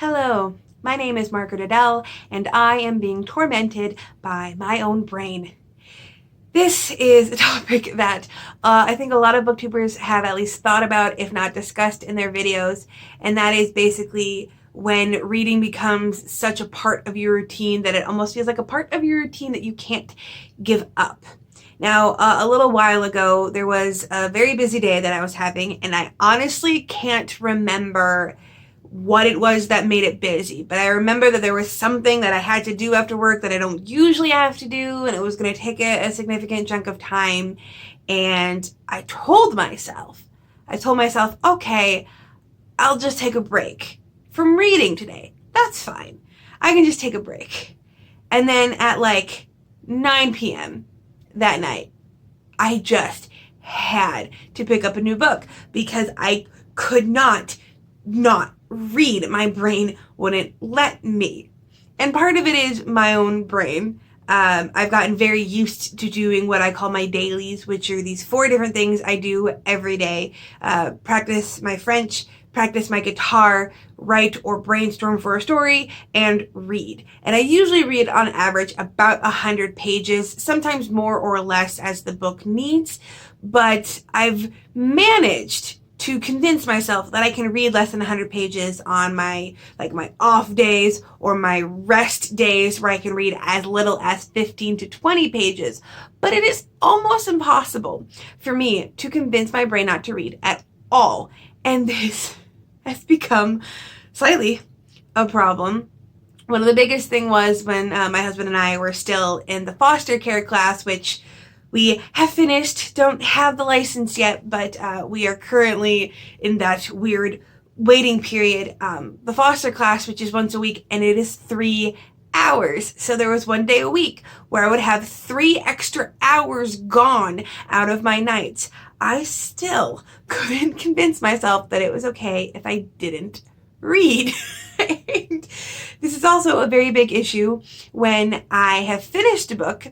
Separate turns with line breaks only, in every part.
Hello, my name is Margaret Adele, and I am being tormented by my own brain. This is a topic that I think a lot of booktubers have at least thought about, if not discussed in their videos, and that is basically when reading becomes such a part of your routine that it almost feels like a part of your routine that you can't give up. Now, a little while ago, there was a very busy day that I was having, and I honestly can't remember what it was that made it busy, but I remember that there was something that I had to do after work that I don't usually have to do, and it was going to take a significant chunk of time. And I told myself, okay, I'll just take a break from reading today. That's fine. I can just take a break. And then at like 9 p.m. that night, I just had to pick up a new book because I could not read. My brain wouldn't let me. And part of it is my own brain. I've gotten very used to doing what I call my dailies, which are these 4 different things I do every day. Practice my French, practice my guitar, write or brainstorm for a story, and read. And I usually read on average about 100 pages, sometimes more or less as the book needs, but I've managed to convince myself that I can read less than 100 pages on my off days or my rest days where I can read as little as 15 to 20 pages. But it is almost impossible for me to convince my brain not to read at all. And this has become slightly a problem. One of the biggest thing was when my husband and I were still in the foster care class, which we have finished, don't have the license yet, but we are currently in that weird waiting period. The foster class, which is once a week, and it is 3 hours. So there was one day a week where I would have 3 extra hours gone out of my nights. I still couldn't convince myself that it was okay if I didn't read. And this is also a very big issue when I have finished a book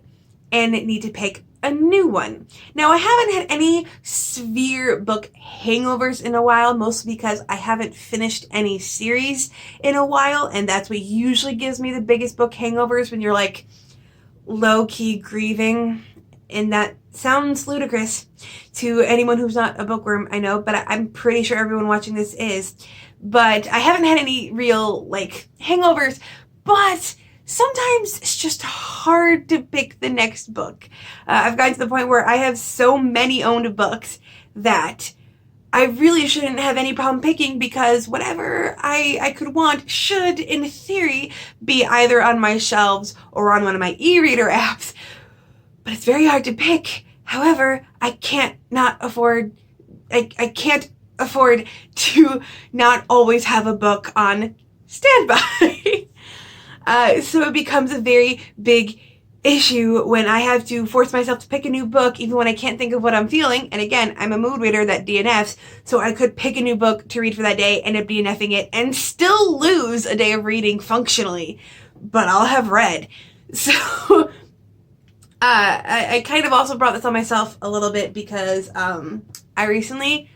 and need to pick a new one. Now, I haven't had any severe book hangovers in a while, mostly because I haven't finished any series in a while, and that's what usually gives me the biggest book hangovers, when you're like low-key grieving. And that sounds ludicrous to anyone who's not a bookworm, I know, but I'm pretty sure everyone watching this is. But I haven't had any real hangovers, but sometimes it's just hard to pick the next book. I've gotten to the point where I have so many owned books that I really shouldn't have any problem picking, because whatever I could want should, in theory, be either on my shelves or on one of my e-reader apps. But it's very hard to pick. However, I can't afford to not always have a book on standby. So it becomes a very big issue when I have to force myself to pick a new book, even when I can't think of what I'm feeling. And again, I'm a mood reader that DNFs, so I could pick a new book to read for that day, end up DNFing it, and still lose a day of reading functionally. But I'll have read. So I kind of also brought this on myself a little bit because actually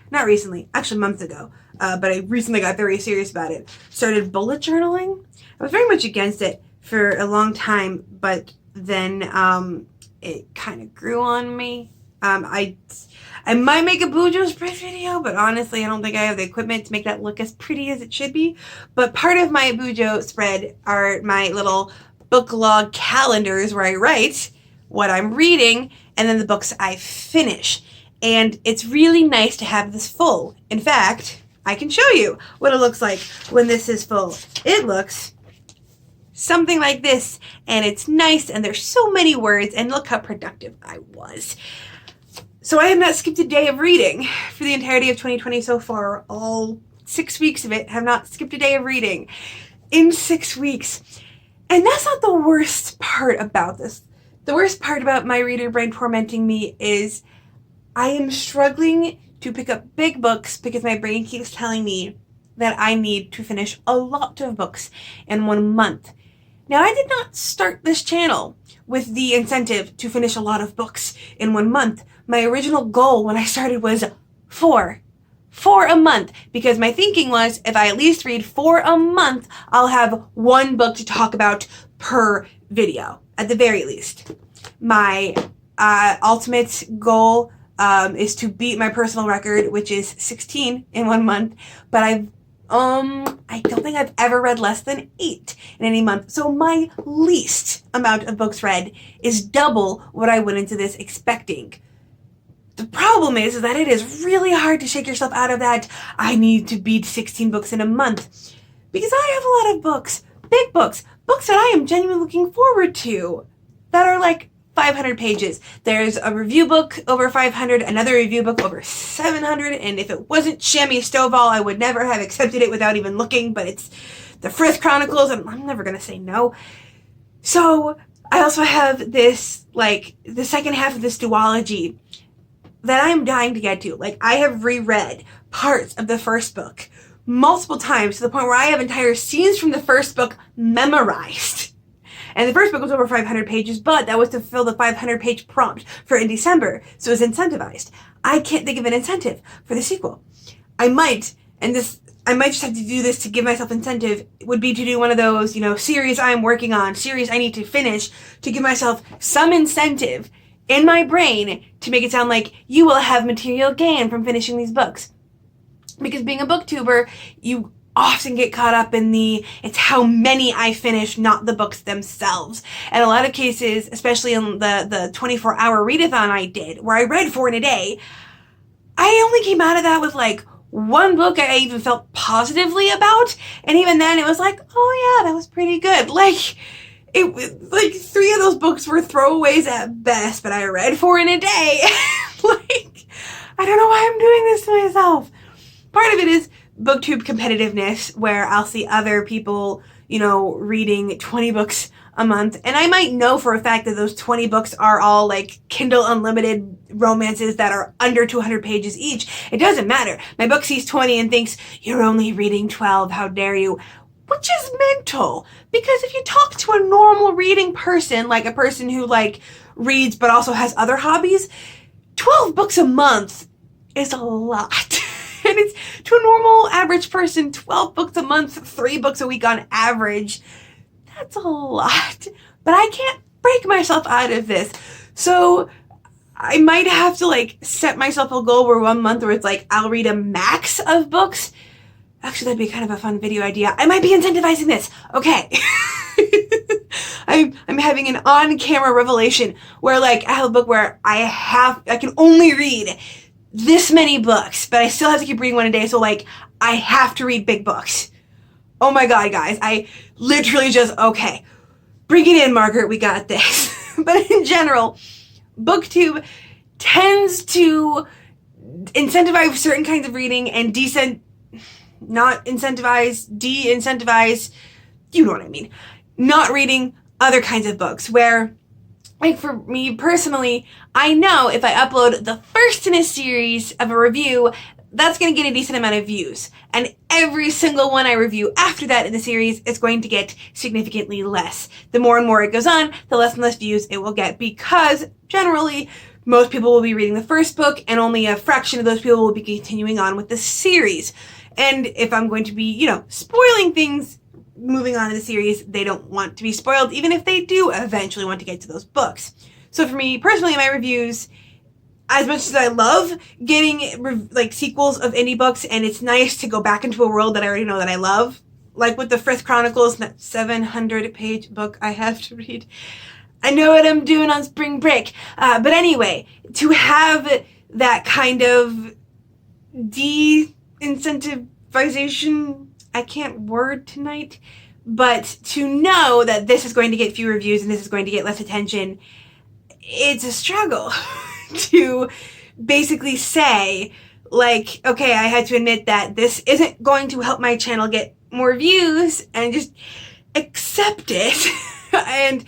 months ago, but I recently got very serious about it, started bullet journaling. I was very much against it for a long time, but then it kind of grew on me. I might make a Bujo spread video, but honestly, I don't think I have the equipment to make that look as pretty as it should be. But part of my Bujo spread are my little book log calendars where I write what I'm reading and then the books I finish. And it's really nice to have this full. In fact, I can show you what it looks like when this is full. It looks something like this, and it's nice, and there's so many words, and look how productive I was. So I have not skipped a day of reading for the entirety of 2020 so far. All 6 weeks of it have not skipped a day of reading in 6 weeks. And that's not the worst part about this. The worst part about my reader brain tormenting me is I am struggling to pick up big books because my brain keeps telling me that I need to finish a lot of books in 1 month. Now, I did not start this channel with the incentive to finish a lot of books in 1 month. My original goal when I started was 4. 4 a month, because my thinking was if I at least read 4 a month, I'll have one book to talk about per video, at the very least. My ultimate goal is to beat my personal record, which is 16 in 1 month, but I don't think I've ever read less than 8 in any month. So my least amount of books read is double what I went into this expecting. The problem is that it is really hard to shake yourself out of that I need to beat 16 books in a month, because I have a lot of books, big books that I am genuinely looking forward to, that are like 500 pages. There's a review book over 500, another review book over 700, and if it wasn't Chamois Stovall, I would never have accepted it without even looking, but it's the Frith Chronicles, and I'm never gonna say no. So I also have this, like, the second half of this duology that I'm dying to get to. Like, I have reread parts of the first book multiple times, to the point where I have entire scenes from the first book memorized. And the first book was over 500 pages, but that was to fill the 500-page prompt for in December, so it was incentivized. I can't think of an incentive for the sequel. I might just have to do this to give myself incentive, would be to do one of those, series I'm working on, series I need to finish, to give myself some incentive in my brain to make it sound like you will have material gain from finishing these books. Because being a booktuber, you often get caught up in it's how many I finish, not the books themselves. And a lot of cases, especially in the 24-hour readathon I did, where I read 4 in a day, I only came out of that with like one book I even felt positively about. And even then it was like, oh yeah, that was pretty good. Like 3 of those books were throwaways at best, but I read 4 in a day. Like, I don't know why I'm doing this to myself. Part of it is booktube competitiveness, where I'll see other people, reading 20 books a month, and I might know for a fact that those 20 books are all like Kindle Unlimited romances that are under 200 pages each. It doesn't matter. My book sees 20 and thinks, you're only reading 12, how dare you? Which is mental, because if you talk to a normal reading person, like a person who reads but also has other hobbies, 12 books a month is a lot. And it's, to a normal average person, 12 books a month, 3 books a week on average, that's a lot. But I can't break myself out of this. So I might have to set myself a goal where 1 month where it's I'll read a max of books. Actually, that'd be kind of a fun video idea. I might be incentivizing this. Okay. I'm having an on-camera revelation where I have a book where I can only read this many books, but I still have to keep reading one a day, so I have to read big books. Oh my god, guys, I literally okay, bring it in, Margaret, we got this. But in general, booktube tends to incentivize certain kinds of reading and de-incentivize, you know what I mean, not reading other kinds of books, where for me personally, I know if I upload the first in a series of a review, that's going to get a decent amount of views. And every single one I review after that in the series is going to get significantly less. The more and more it goes on, the less and less views it will get, because generally most people will be reading the first book and only a fraction of those people will be continuing on with the series. And if I'm going to be, spoiling things moving on in the series, they don't want to be spoiled, even if they do eventually want to get to those books. So for me personally, my reviews, as much as I love getting sequels of indie books, and it's nice to go back into a world that I already know that I love, like with the Frith Chronicles, that 700-page book I have to read. I know what I'm doing on spring break. But anyway, to have that kind of de-incentivization, I can't word tonight, but to know that this is going to get few reviews and this is going to get less attention, it's a struggle to basically say, okay, I had to admit that this isn't going to help my channel get more views, and just accept it. And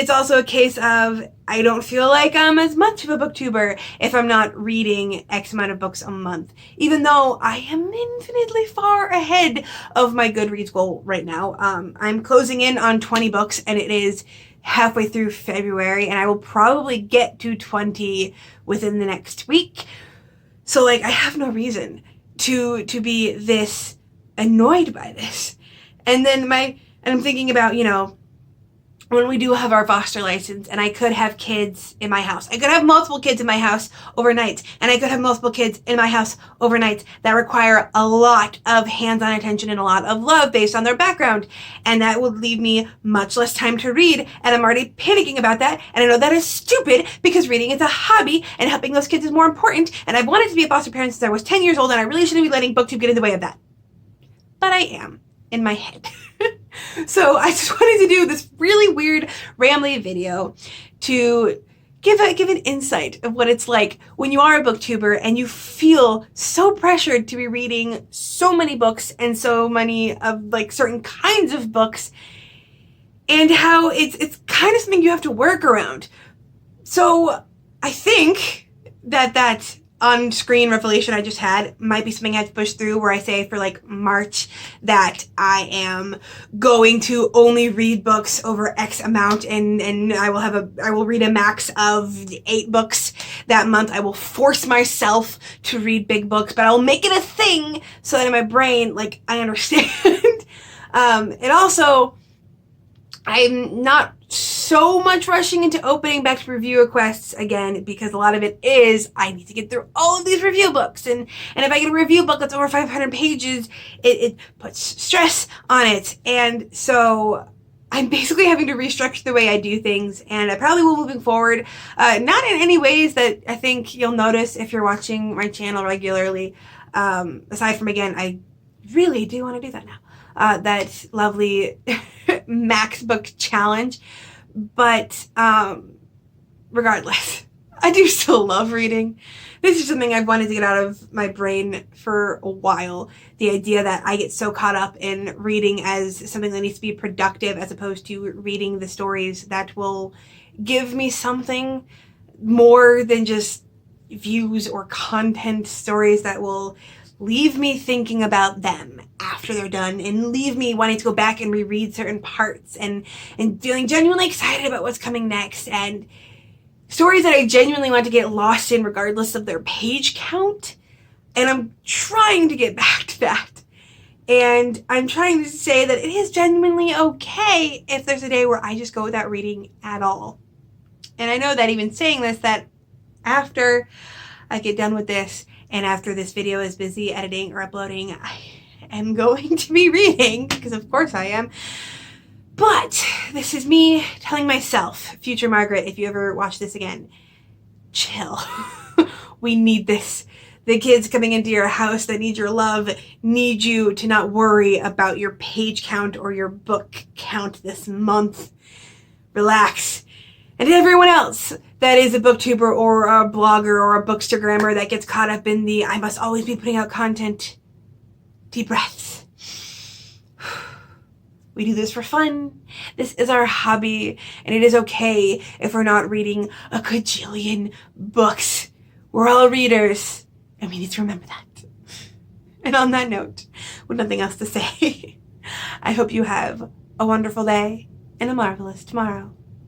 it's also a case of, I don't feel like I'm as much of a booktuber if I'm not reading X amount of books a month, even though I am infinitely far ahead of my Goodreads goal right now. I'm closing in on 20 books, and it is halfway through February, and I will probably get to 20 within the next week. So I have no reason to be this annoyed by this. And then I'm thinking about, you know, when we do have our foster license and I could have kids in my house. I could have multiple kids in my house overnight, and I could have multiple kids in my house overnight that require a lot of hands-on attention and a lot of love based on their background. And that would leave me much less time to read, and I'm already panicking about that. And I know that is stupid because reading is a hobby and helping those kids is more important. And I've wanted to be a foster parent since I was 10 years old, and I really shouldn't be letting BookTube get in the way of that. But I am, in my head. So I just wanted to do this really weird, rambly video to give an insight of what it's like when you are a booktuber and you feel so pressured to be reading so many books and so many of like certain kinds of books, and how it's kind of something you have to work around. So I think that on-screen revelation I just had might be something I have to push through, where I say for like March that I am going to only read books over X amount, and I will read a max of 8 books that month. I will force myself to read big books, but I'll make it a thing so that in my brain, like, I understand. And also, I'm not so much rushing into opening back to review requests again, because a lot of it is I need to get through all of these review books, and if I get a review book that's over 500 pages, it puts stress on it. And so I'm basically having to restructure the way I do things, and I probably will moving forward. Not in any ways that I think you'll notice if you're watching my channel regularly. Aside from, again, I really do want to do that now. That lovely Max Book Challenge. But regardless, I do still love reading. This is something I've wanted to get out of my brain for a while. The idea that I get so caught up in reading as something that needs to be productive, as opposed to reading the stories that will give me something more than just views or content, stories that will leave me thinking about them after they're done, and leave me wanting to go back and reread certain parts, and feeling genuinely excited about what's coming next, and stories that I genuinely want to get lost in regardless of their page count. And I'm trying to get back to that. And I'm trying to say that it is genuinely okay if there's a day where I just go without reading at all. And I know that even saying this, that after I get done with this, and after this video is busy editing or uploading, I am going to be reading, because of course I am. But this is me telling myself, future Margaret, if you ever watch this again, chill. We need this. The kids coming into your house that need your love need you to not worry about your page count or your book count this month. Relax. And everyone else that is a booktuber or a blogger or a bookstagrammer that gets caught up in the I must always be putting out content, deep breaths. We do this for fun. This is our hobby, and it is okay if we're not reading a gajillion books. We're all readers, and we need to remember that. And on that note, with nothing else to say, I hope you have a wonderful day and a marvelous tomorrow.